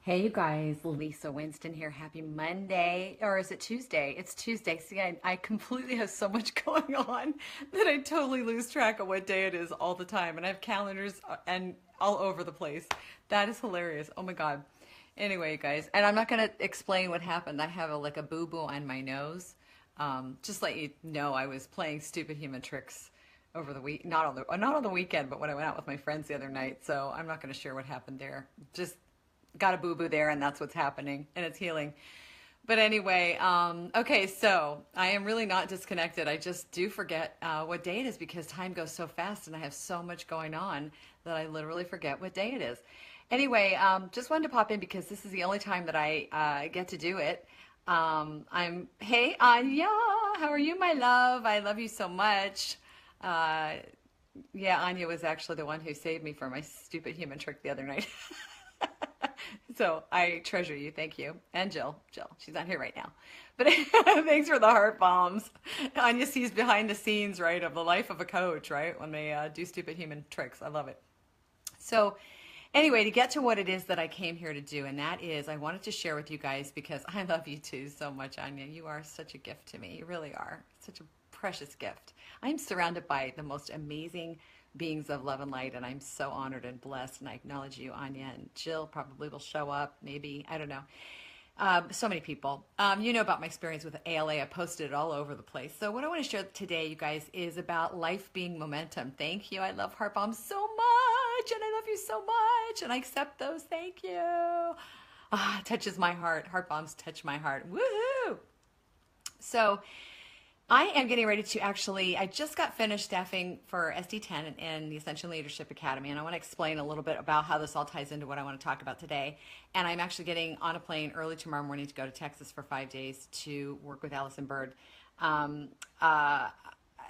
Hey, you guys, Lisa Winston here. Happy Monday. Or is it Tuesday? It's Tuesday. See, I completely have so much going on that I totally lose track of what day it is all the time. And I have calendars and all over the place. That is hilarious. Oh my God. Anyway, you guys, and I'm not going to explain what happened. I have like a boo-boo on my nose. Just let you know, I was playing stupid human tricks over the week, not on the weekend, but when I went out with my friends the other night. So I'm not going to share what happened there. Just got a boo-boo there, and that's what's happening, and it's healing. But anyway, okay, so I am really not disconnected. I just do forget what day it is because time goes so fast and I have so much going on that I literally forget what day it is. Anyway, just wanted to pop in because this is the only time that I get to do it. Hey, Anya, how are you, my love? I love you so much. Uh, yeah, Anya was actually the one who saved me from my stupid human trick the other night. So I treasure you. Thank you. And Jill, she's not here right now. But thanks for the heart bombs. Anya sees behind the scenes, right, of the life of a coach, right, when they do stupid human tricks. I love it. So anyway, to get to what it is that I came here to do, and that is I wanted to share with you guys because I love you too so much, Anya. You are such a gift to me. You really are. Such a precious gift. I'm surrounded by the most amazing beings of love and light, and I'm so honored and blessed, and I acknowledge you, Anya, and Jill probably will show up, maybe, I don't know. So many people. You know about my experience with ALA. I posted it all over the place. So what I want to share today, you guys, is about life being momentum. Thank you. I love heart bombs so much, and I love you so much, and I accept those. Thank you. Ah, it touches my heart. Heart bombs touch my heart. Woohoo! So I am getting ready to I just got finished staffing for SD10 and the Ascension Leadership Academy, and I want to explain a little bit about how this all ties into what I want to talk about today. And I'm actually getting on a plane early tomorrow morning to go to Texas for 5 days to work with Allison Bird. Um, uh,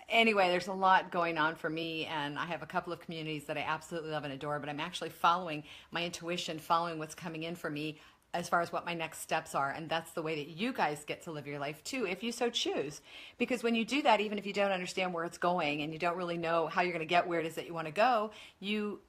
anyway, there's a lot going on for me, and I have a couple of communities that I absolutely love and adore, but I'm actually following my intuition, following what's coming in for me as far as what my next steps are. And that's the way that you guys get to live your life too, if you so choose. Because when you do that, even if you don't understand where it's going and you don't really know how you're going to get where it is that you want to go, you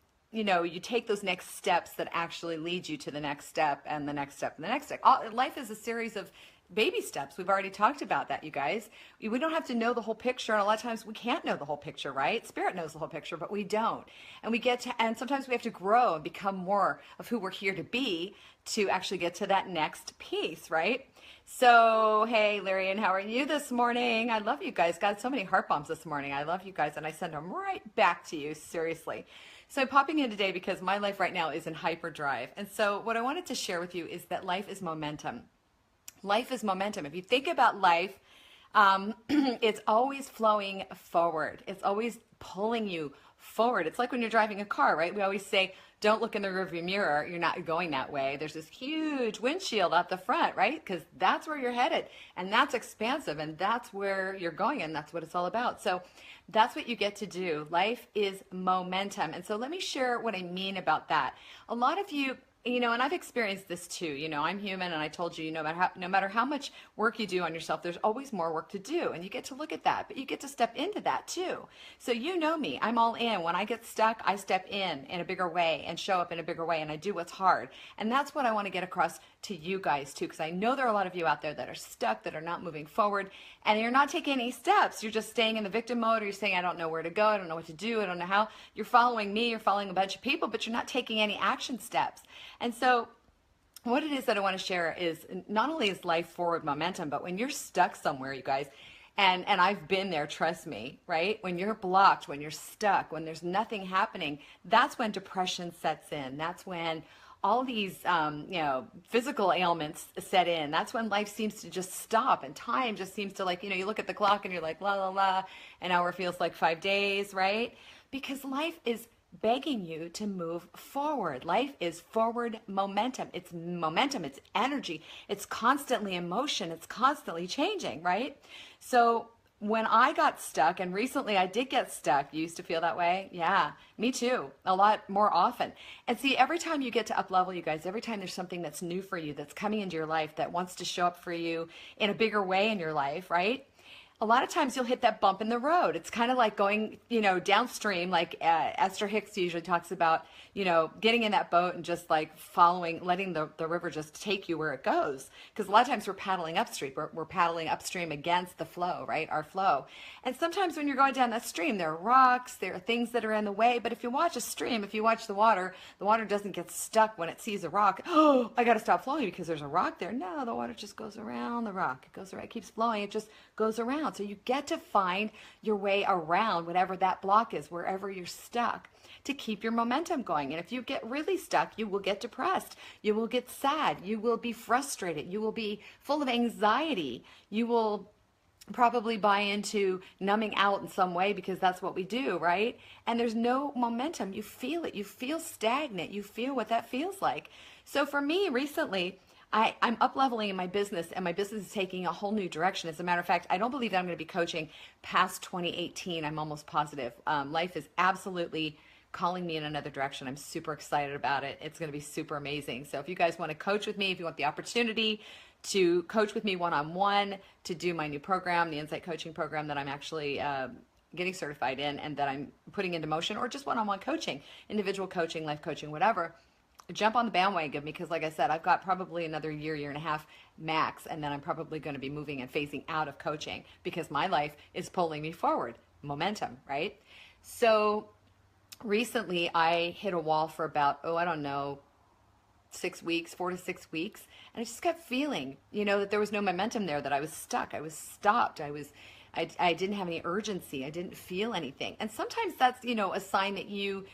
take those next steps that actually lead you to the next step and the next step and the next step. Life is a series of baby steps. We've already talked about that, you guys. We don't have to know the whole picture, and a lot of times we can't know the whole picture, right? Spirit knows the whole picture, but we don't. And sometimes we have to grow and become more of who we're here to be to actually get to that next piece, right? So, hey, Larian, how are you this morning? I love you guys. Got so many heart bombs this morning. I love you guys, and I send them right back to you, seriously. So I'm popping in today because my life right now is in hyperdrive. And so what I wanted to share with you is that life is momentum. Life is momentum. If you think about life, it's always flowing forward. It's always pulling you forward. It's like when you're driving a car, right? We always say, don't look in the rearview mirror. You're not going that way. There's this huge windshield out the front, right? Because that's where you're headed, and that's expansive, and that's where you're going, and that's what it's all about. So that's what you get to do. Life is momentum. And so let me share what I mean about that. A lot of you, and I've experienced this too. I'm human, and I told you, no matter how much work you do on yourself, there's always more work to do, and you get to look at that, but you get to step into that too. So you know me, I'm all in. When I get stuck, I step in a bigger way and show up in a bigger way, and I do what's hard. And that's what I want to get across to you guys too, because I know there are a lot of you out there that are stuck, that are not moving forward, and you're not taking any steps. You're just staying in the victim mode, or you're saying, I don't know where to go, I don't know what to do, I don't know how. You're following me, you're following a bunch of people, but you're not taking any action steps. And so what it is that I want to share is not only is life forward momentum, but when you're stuck somewhere, you guys, and I've been there, trust me, right? When you're blocked, when you're stuck, when there's nothing happening, that's when depression sets in. That's when all these, physical ailments set in. That's when life seems to just stop, and time just seems to you look at the clock and you're like, la, la, la, an hour feels like 5 days, right? Because life is begging you to move forward. Life is forward momentum. It's momentum, it's energy, it's constantly in motion, it's constantly changing, right? So when I got stuck, and recently I did get stuck, you used to feel that way? Yeah, me too, a lot more often. And see, every time you get to up level, you guys, every time there's something that's new for you, that's coming into your life, that wants to show up for you in a bigger way in your life, right? a lot of times you'll hit that bump in the road. It's kind of like going, downstream, like Esther Hicks usually talks about, getting in that boat and just like following, letting the river just take you where it goes. Because a lot of times we're paddling upstream. We're paddling upstream against the flow, right? Our flow. And sometimes when you're going down that stream, there are rocks, there are things that are in the way. But if you watch a stream, if you watch the water doesn't get stuck when it sees a rock. Oh, I got to stop flowing because there's a rock there. No, the water just goes around the rock. It goes around, it keeps flowing. It just goes around. So you get to find your way around whatever that block is, wherever you're stuck, to keep your momentum going. And if you get really stuck, you will get depressed. You will get sad. You will be frustrated. You will be full of anxiety. You will probably buy into numbing out in some way because that's what we do, right? And there's no momentum. You feel it. You feel stagnant. You feel what that feels like. So for me recently, I'm up leveling in my business, and my business is taking a whole new direction. As a matter of fact, I don't believe that I'm going to be coaching past 2018. I'm almost positive. Life is absolutely calling me in another direction. I'm super excited about it. It's going to be super amazing. So if you guys want to coach with me, if you want the opportunity to coach with me one-on-one, to do my new program, the Insight Coaching Program that I'm actually getting certified in and that I'm putting into motion, or just one-on-one coaching, individual coaching, life coaching, whatever, jump on the bandwagon, because like I said, I've got probably another year and a half max, and then I'm probably going to be moving and phasing out of coaching because my life is pulling me forward. Momentum, right? So recently I hit a wall for about, 6 weeks, 4 to 6 weeks. And I just kept feeling, that there was no momentum there, that I was stuck. I was stopped. I didn't have any urgency. I didn't feel anything. And sometimes that's, a sign that you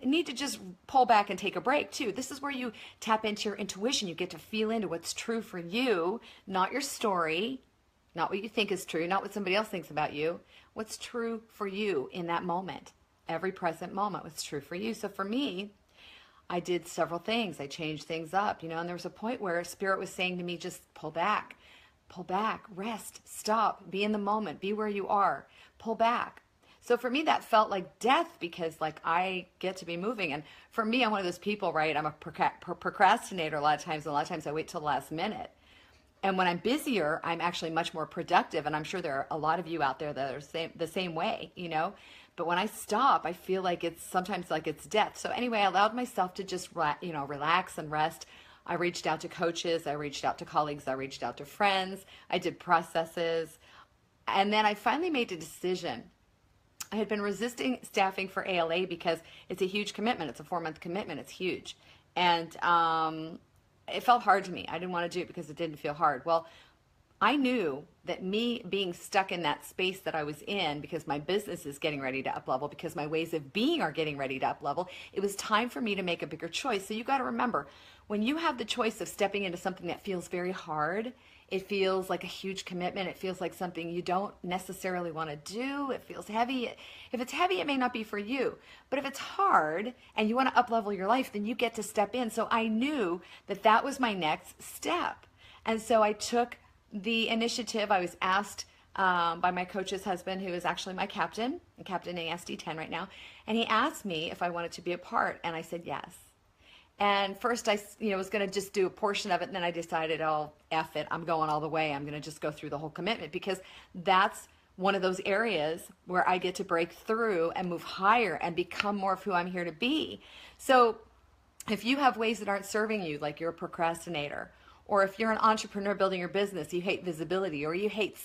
need to just pull back and take a break too. This is where you tap into your intuition. You get to feel into what's true for you, not your story, not what you think is true, not what somebody else thinks about you. What's true for you in that moment. Every present moment was true for you. So for me, I did several things. I changed things up, and there was a point where Spirit was saying to me, just pull back, rest, stop, be in the moment, be where you are, pull back. So for me, that felt like death, because like I get to be moving. And for me, I'm one of those people, right? I'm a procrastinator a lot of times. And a lot of times I wait till the last minute. And when I'm busier, I'm actually much more productive. And I'm sure there are a lot of you out there that are the same way, But when I stop, I feel like it's sometimes like it's death. So anyway, I allowed myself to just, relax and rest. I reached out to coaches. I reached out to colleagues. I reached out to friends. I did processes. And then I finally made a decision. I had been resisting staffing for ALA because it's a huge commitment. It's a 4-month commitment. It's huge. And it felt hard to me. I didn't want to do it because it didn't feel hard. Well, I knew that me being stuck in that space that I was in, because my business is getting ready to up level, because my ways of being are getting ready to up level, it was time for me to make a bigger choice. So you got to remember, when you have the choice of stepping into something that feels very hard, it feels like a huge commitment. It feels like something you don't necessarily want to do. It feels heavy. If it's heavy, it may not be for you. But if it's hard and you want to up level your life, then you get to step in. So I knew that that was my next step. And so I took the initiative. I was asked by my coach's husband, who is actually my captain, and captaining SD10 right now, and he asked me if I wanted to be a part, and I said yes. And first I was going to just do a portion of it, and then I decided, oh, F it, I'm going all the way. I'm going to just go through the whole commitment, because that's one of those areas where I get to break through and move higher and become more of who I'm here to be. So if you have ways that aren't serving you, like you're a procrastinator, or if you're an entrepreneur building your business, you hate visibility, or you hate,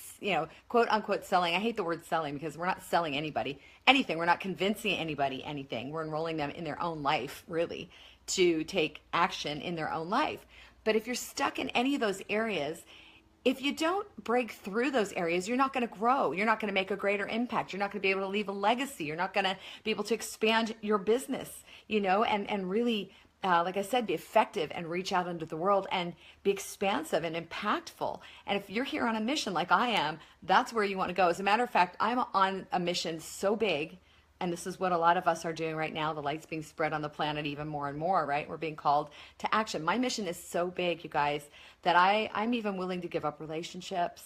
quote unquote selling. I hate the word selling, because we're not selling anybody anything. We're not convincing anybody anything. We're enrolling them in their own life, really, to take action in their own life. But if you're stuck in any of those areas, if you don't break through those areas, you're not going to grow. You're not going to make a greater impact. You're not going to be able to leave a legacy. You're not going to be able to expand your business, and really, like I said, be effective and reach out into the world and be expansive and impactful. And if you're here on a mission like I am, that's where you want to go. As a matter of fact, I'm on a mission so big, and this is what a lot of us are doing right now. The light's being spread on the planet even more and more, right? We're being called to action. My mission is so big, you guys, that I'm even willing to give up relationships.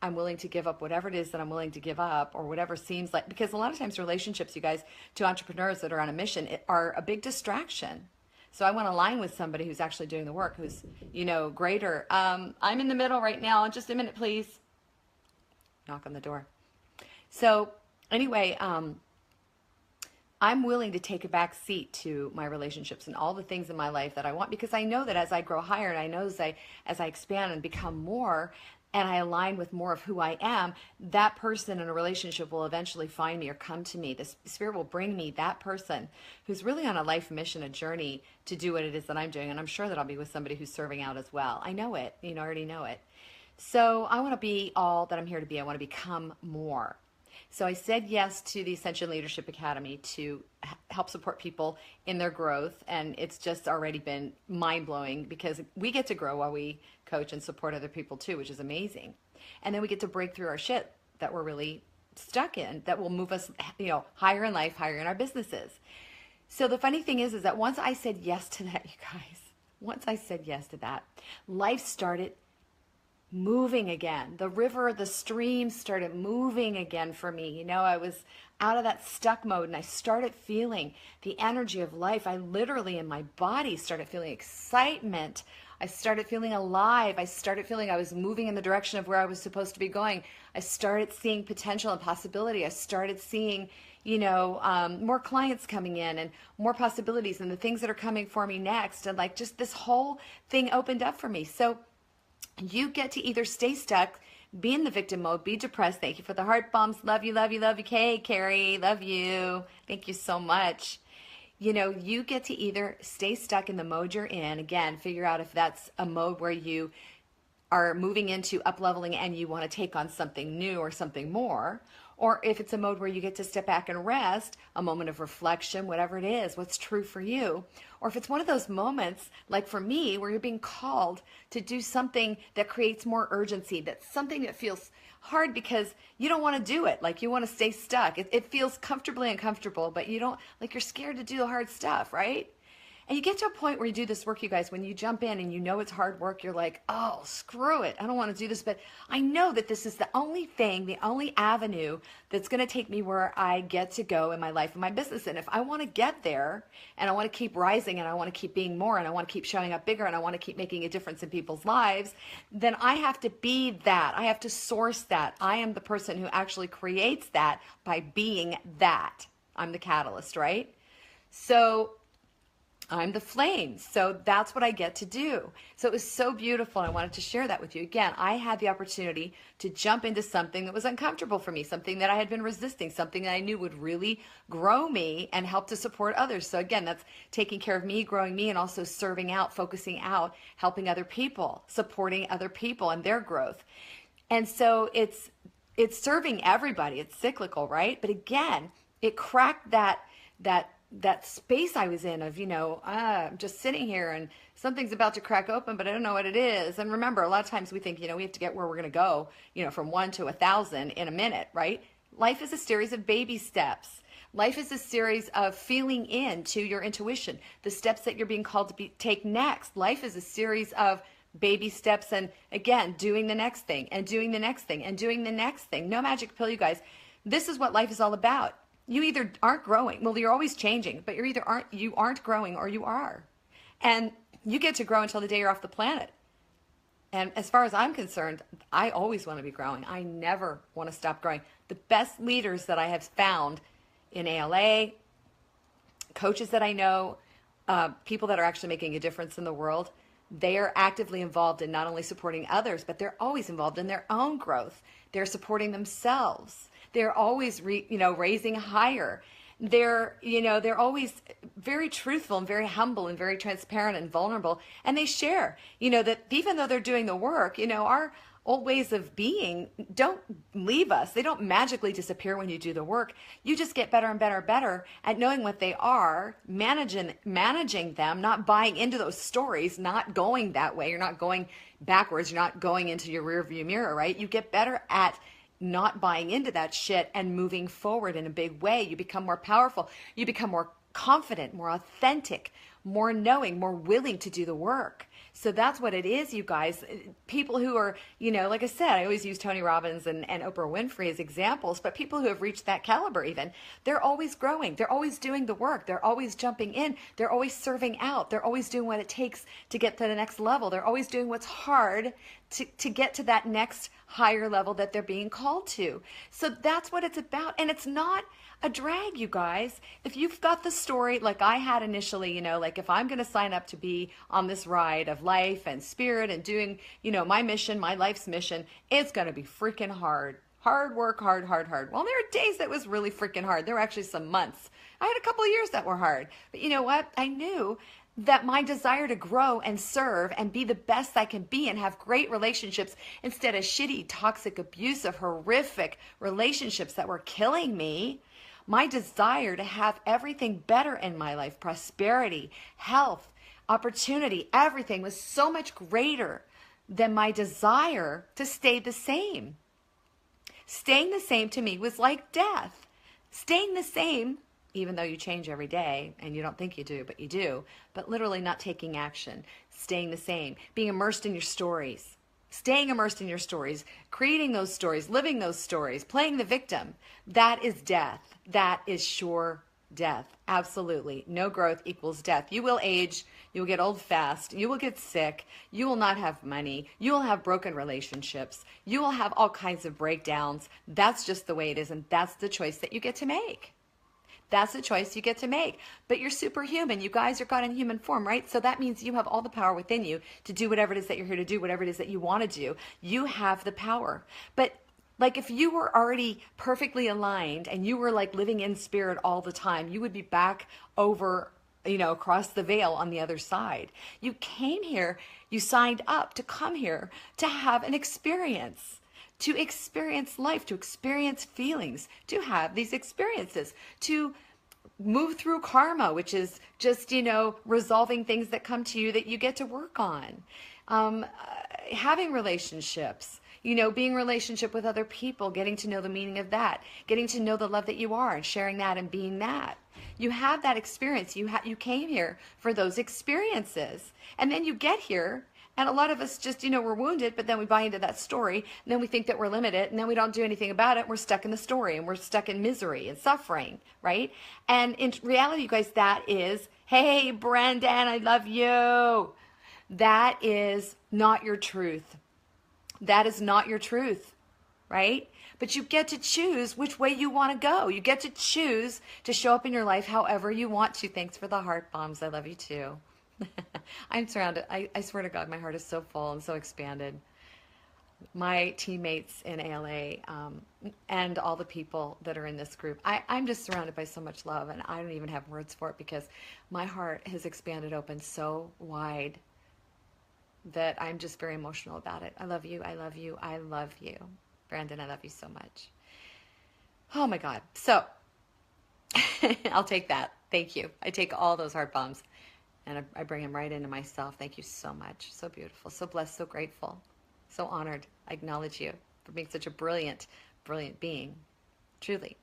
I'm willing to give up whatever it is that I'm willing to give up, or whatever seems like, because a lot of times relationships, you guys, to entrepreneurs that are on a mission, are a big distraction. So I want to align with somebody who's actually doing the work, who's, greater. I'm in the middle right now. Just a minute, please. knock on the door. So anyway, I'm willing to take a back seat to my relationships and all the things in my life that I want, because I know that as I grow higher and I know as I expand and become more and I align with more of who I am, that person in a relationship will eventually find me or come to me. The Spirit will bring me that person who's really on a life mission, a journey to do what it is that I'm doing. And I'm sure that I'll be with somebody who's serving out as well. I know it. I already know it. So I want to be all that I'm here to be. I want to become more. So I said yes to the Ascension Leadership Academy to help support people in their growth. And it's just already been mind-blowing because we get to grow while we coach and support other people too, which is amazing. And then we get to break through our shit that we're really stuck in, that will move us, higher in life, higher in our businesses. So the funny thing is that once I said yes to that, you guys, once I said yes to that, life started moving again. The river, the stream started moving again for me. I was out of that stuck mode and I started feeling the energy of life. I literally in my body started feeling excitement. I started feeling alive. I started feeling I was moving in the direction of where I was supposed to be going. I started seeing potential and possibility. I started seeing, more clients coming in and more possibilities and the things that are coming for me next. And like just this whole thing opened up for me. So you get to either stay stuck, be in the victim mode, be depressed. Thank you for the heart bombs. Love you, love you, love you. Hey, Carrie, love you. Thank you so much. You get to either stay stuck in the mode you're in. Again, figure out if that's a mode where you are moving into up-leveling and you want to take on something new or something more, or if it's a mode where you get to step back and rest, a moment of reflection, whatever it is, what's true for you, or if it's one of those moments, like for me, where you're being called to do something that creates more urgency, that's something that feels hard because you don't want to do it, like you want to stay stuck. It feels comfortably uncomfortable, but you don't, like you're scared to do the hard stuff, right? And you get to a point where you do this work, you guys, when you jump in and it's hard work, you're like, oh, screw it. I don't want to do this, but I know that this is the only thing, the only avenue that's going to take me where I get to go in my life and my business. And if I want to get there and I want to keep rising and I want to keep being more and I want to keep showing up bigger and I want to keep making a difference in people's lives, then I have to be that. I have to source that. I am the person who actually creates that by being that. I'm the catalyst, right? So I'm the flame. So that's what I get to do. So it was so beautiful. And I wanted to share that with you. Again, I had the opportunity to jump into something that was uncomfortable for me, something that I had been resisting, something that I knew would really grow me and help to support others. So again, that's taking care of me, growing me, and also serving out, focusing out, helping other people, supporting other people and their growth. And so it's serving everybody. It's cyclical, right? But again, it cracked that space I was in of, I'm just sitting here and something's about to crack open, but I don't know what it is. And remember, a lot of times we think, we have to get where we're going to go, from 1 to 1,000 in a minute, right? Life is a series of baby steps. Life is a series of feeling into your intuition, the steps that you're being called to take next. Life is a series of baby steps and, again, doing the next thing and doing the next thing and doing the next thing. No magic pill, you guys. This is what life is all about. You either aren't growing. Well, you're always changing, but you aren't growing or you are. And you get to grow until the day you're off the planet. And as far as I'm concerned, I always want to be growing. I never want to stop growing. The best leaders that I have found in ALA, coaches that I know, people that are actually making a difference in the world, they are actively involved in not only supporting others, but they're always involved in their own growth. They're supporting themselves. They're always, raising higher. They're always very truthful and very humble and very transparent and vulnerable. And they share, that even though they're doing the work, our old ways of being don't leave us. They don't magically disappear when you do the work. You just get better and better and better at knowing what they are, managing them, not buying into those stories, not going that way. You're not going backwards. You're not going into your rearview mirror, right? You get better at not buying into that shit and moving forward in a big way. You become more powerful. You become more confident, more authentic, more knowing, more willing to do the work. So that's what it is, you guys. People who are, like I said, I always use Tony Robbins and Oprah Winfrey as examples, but people who have reached that caliber even, they're always growing. They're always doing the work. They're always jumping in. They're always serving out. They're always doing what it takes to get to the next level. They're always doing what's hard to get to that next higher level that they're being called to. So that's what it's about. And it's not a drag, you guys. If you've got the story like I had initially, like if I'm going to sign up to be on this ride of life and spirit and doing, my mission, my life's mission, it's going to be freaking hard. Hard work, hard, hard, hard. Well, there are days that was really freaking hard. There were actually some months. I had a couple of years that were hard. But you know what? I knew that my desire to grow and serve and be the best I can be and have great relationships instead of shitty, toxic, abusive, horrific relationships that were killing me, my desire to have everything better in my life, prosperity, health, opportunity, everything was so much greater than my desire to stay the same. Staying the same to me was like death. Staying the same, even though you change every day and you don't think you do, but you do, but literally not taking action, staying the same, being immersed in your stories, staying immersed in your stories, creating those stories, living those stories, playing the victim. That is death. That is sure death. Absolutely. No growth equals death. You will age. You will get old fast. You will get sick. You will not have money. You will have broken relationships. You will have all kinds of breakdowns. That's just the way it is. And that's the choice that you get to make. That's the choice you get to make. But you're superhuman. You guys are God in human form, right? So that means you have all the power within you to do whatever it is that you're here to do, whatever it is that you want to do. You have the power. But like if you were already perfectly aligned and you were like living in spirit all the time, you would be back over, across the veil on the other side. You came here, you signed up to come here to have an experience, to experience life, to experience feelings, to have these experiences, to move through karma, which is just, resolving things that come to you that you get to work on, having relationships, being in relationship with other people, getting to know the meaning of that, getting to know the love that you are and sharing that and being that. You have that experience. You came here for those experiences. And then you get here, and a lot of us just, we're wounded, but then we buy into that story, and then we think that we're limited, and then we don't do anything about it. We're stuck in the story, and we're stuck in misery and suffering, right? And in reality, you guys, that is, hey, Brendan, I love you. That is not your truth. That is not your truth, right? But you get to choose which way you want to go. You get to choose to show up in your life however you want to. Thanks for the heart bombs. I love you too. I'm surrounded. I swear to God, my heart is so full and so expanded. My teammates in ALA and all the people that are in this group, I'm just surrounded by so much love, and I don't even have words for it because my heart has expanded open so wide that I'm just very emotional about it. I love you. I love you. I love you. Brandon, I love you so much. Oh my God. So I'll take that. Thank you. I take all those heart bombs and I bring them right into myself. Thank you so much. So beautiful, so blessed, so grateful, so honored. I acknowledge you for being such a brilliant, brilliant being. Truly.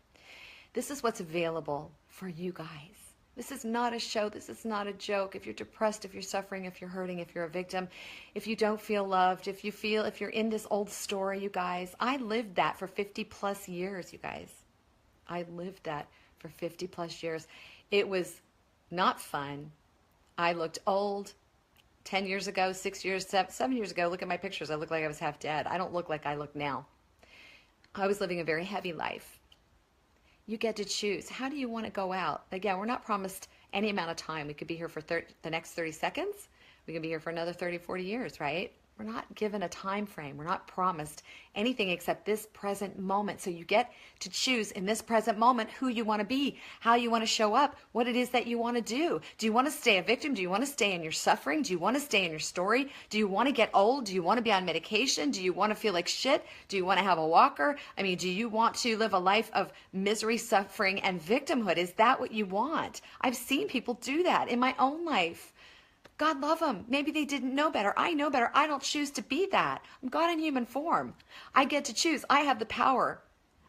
This is what's available for you guys. This is not a show. This is not a joke. If you're depressed, if you're suffering, if you're hurting, if you're a victim, if you don't feel loved, if you're in this old story, you guys, I lived that for 50 plus years, you guys. I lived that for 50 plus years. It was not fun. I looked old 10 years ago, 6 years, 7 years ago. Look at my pictures. I look like I was half dead. I don't look like I look now. I was living a very heavy life. You get to choose. How do you want to go out? Again, we're not promised any amount of time. We could be here for the next 30 seconds. We could be here for another 30, 40 years, right? We're not given a time frame. We're not promised anything except this present moment. So you get to choose in this present moment who you want to be, how you want to show up, what it is that you want to do. Do you want to stay a victim? Do you want to stay in your suffering? Do you want to stay in your story? Do you want to get old? Do you want to be on medication? Do you want to feel like shit? Do you want to have a walker? I mean, do you want to live a life of misery, suffering, and victimhood? Is that what you want? I've seen people do that in my own life. God love them. Maybe they didn't know better. I know better. I don't choose to be that. I'm God in human form. I get to choose. I have the power.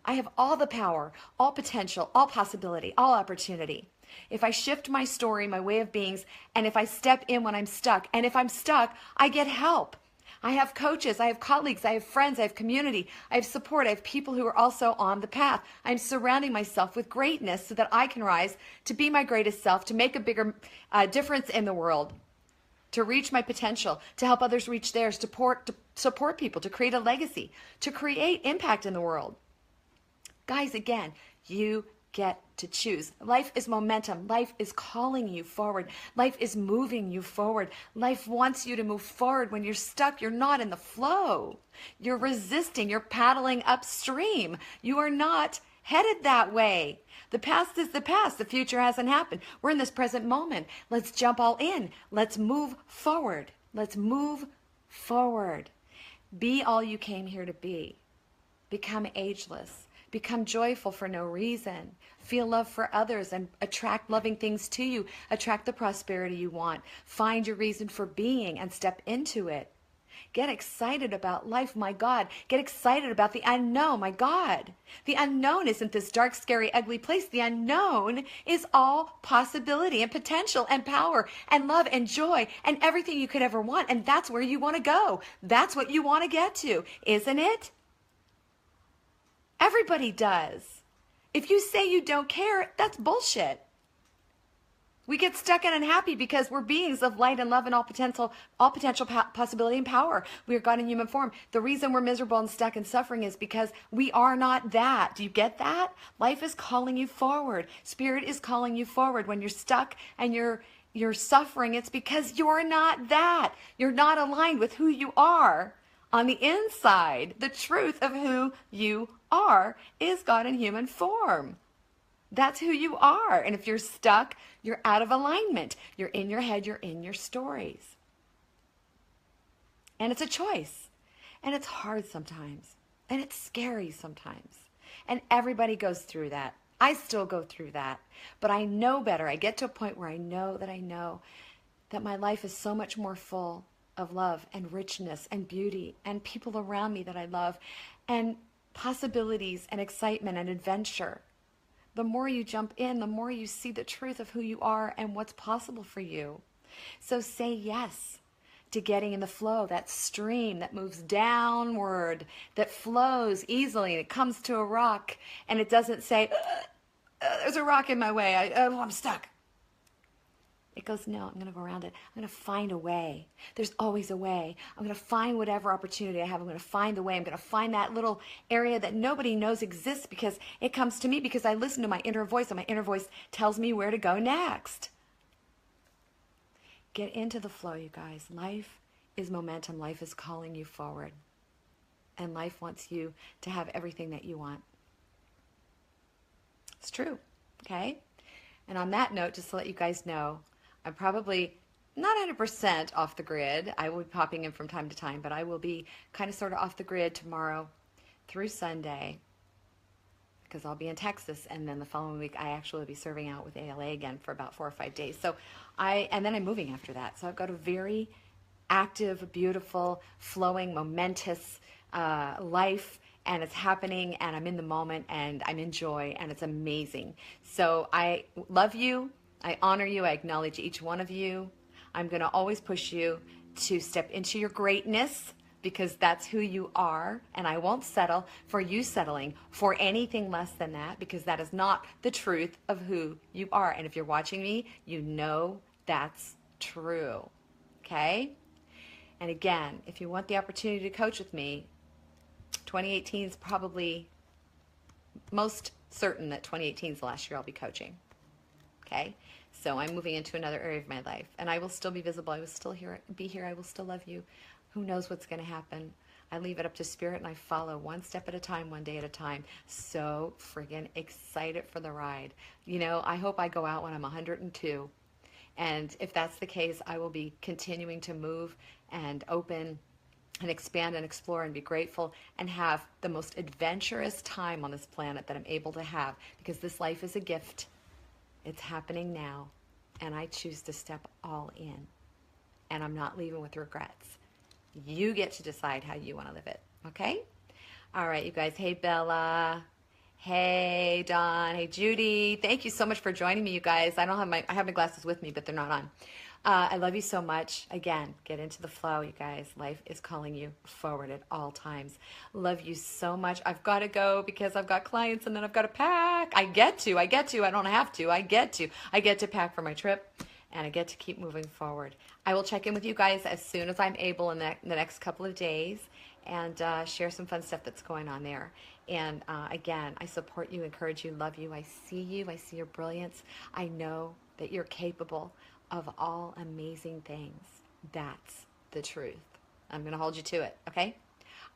I have all the power, all potential, all possibility, all opportunity. If I shift my story, my way of beings, and if I step in when I'm stuck, and if I'm stuck, I get help. I have coaches, I have colleagues, I have friends, I have community, I have support, I have people who are also on the path. I'm surrounding myself with greatness so that I can rise to be my greatest self, to make a bigger difference in the world, to reach my potential, to help others reach theirs, to support people, to create a legacy, to create impact in the world. Guys, again, you get to choose. Life is momentum. Life is calling you forward. Life is moving you forward. Life wants you to move forward. When you're stuck, you're not in the flow. You're resisting. You're paddling upstream. You are not headed that way. The past is the past. The future hasn't happened. We're in this present moment. Let's jump all in. Let's move forward. Let's move forward. Be all you came here to be. Become ageless. Become joyful for no reason. Feel love for others and attract loving things to you. Attract the prosperity you want. Find your reason for being and step into it. Get excited about life, my God. Get excited about the unknown, my God. The unknown isn't this dark, scary, ugly place. The unknown is all possibility and potential and power and love and joy and everything you could ever want. And that's where you want to go. That's what you want to get to, isn't it? Everybody does. If you say you don't care, that's bullshit. We get stuck and unhappy because we're beings of light and love and all potential possibility and power. We are God in human form. The reason we're miserable and stuck and suffering is because we are not that. Do you get that? Life is calling you forward. Spirit is calling you forward. When you're stuck and you're suffering, it's because you're not that. You're not aligned with who you are. On the inside, the truth of who you are is God in human form. That's who you are. And if you're stuck, you're out of alignment. You're in your head, you're in your stories. And it's a choice. And it's hard sometimes. And it's scary sometimes. And everybody goes through that. I still go through that. But I know better. I get to a point where I know that my life is so much more full of love and richness and beauty and people around me that I love and possibilities and excitement and adventure. The more you jump in, the more you see the truth of who you are and what's possible for you. So say yes to getting in the flow, that stream that moves downward, that flows easily, and it comes to a rock and it doesn't say, there's a rock in my way, I'm stuck. It goes, no, I'm going to go around it. I'm going to find a way. There's always a way. I'm going to find whatever opportunity I have. I'm going to find the way. I'm going to find that little area that nobody knows exists because it comes to me because I listen to my inner voice and my inner voice tells me where to go next. Get into the flow, you guys. Life is momentum. Life is calling you forward. And life wants you to have everything that you want. It's true, okay? And on that note, just to let you guys know, I'm probably not 100% off the grid. I will be popping in from time to time, but I will be kind of sort of off the grid tomorrow through Sunday because I'll be in Texas, and then the following week I actually will be serving out with ALA again for about 4 or 5 days. And then I'm moving after that. So I've got a very active, beautiful, flowing, momentous life, and it's happening, and I'm in the moment, and I'm in joy, and it's amazing. So I love you. I honor you. I acknowledge each one of you. I'm going to always push you to step into your greatness because that's who you are. And I won't settle for you settling for anything less than that because that is not the truth of who you are. And if you're watching me, you know that's true. Okay? And again, if you want the opportunity to coach with me, 2018 is probably most certain that 2018 is the last year I'll be coaching. Okay? So I'm moving into another area of my life, and I will still be visible. I will still be here. I will still love you. Who knows what's going to happen? I leave it up to Spirit, and I follow one step at a time, one day at a time. So friggin' excited for the ride. You know, I hope I go out when I'm 102. And if that's the case, I will be continuing to move and open and expand and explore and be grateful and have the most adventurous time on this planet that I'm able to have because this life is a gift. It's happening now, and I choose to step all in, and I'm not leaving with regrets. You get to decide how you want to live it, okay? All right, you guys. Hey, Bella. Hey, Don. Hey, Judy. Thank you so much for joining me, you guys. I have my glasses with me, but they're not on. I love you so much. Again, get into the flow, you guys. Life is calling you forward at all times. Love you so much. I've got to go because I've got clients and then I've got to pack. I get to. I don't have to. I get to pack for my trip and I get to keep moving forward. I will check in with you guys as soon as I'm able in the next couple of days and share some fun stuff that's going on there. And again, I support you, encourage you, love you. I see you. I see your brilliance. I know that you're capable of all amazing things. That's the truth. I'm going to hold you to it, okay?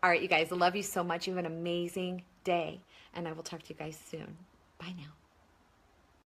All right, you guys, I love you so much. You have an amazing day, and I will talk to you guys soon. Bye now.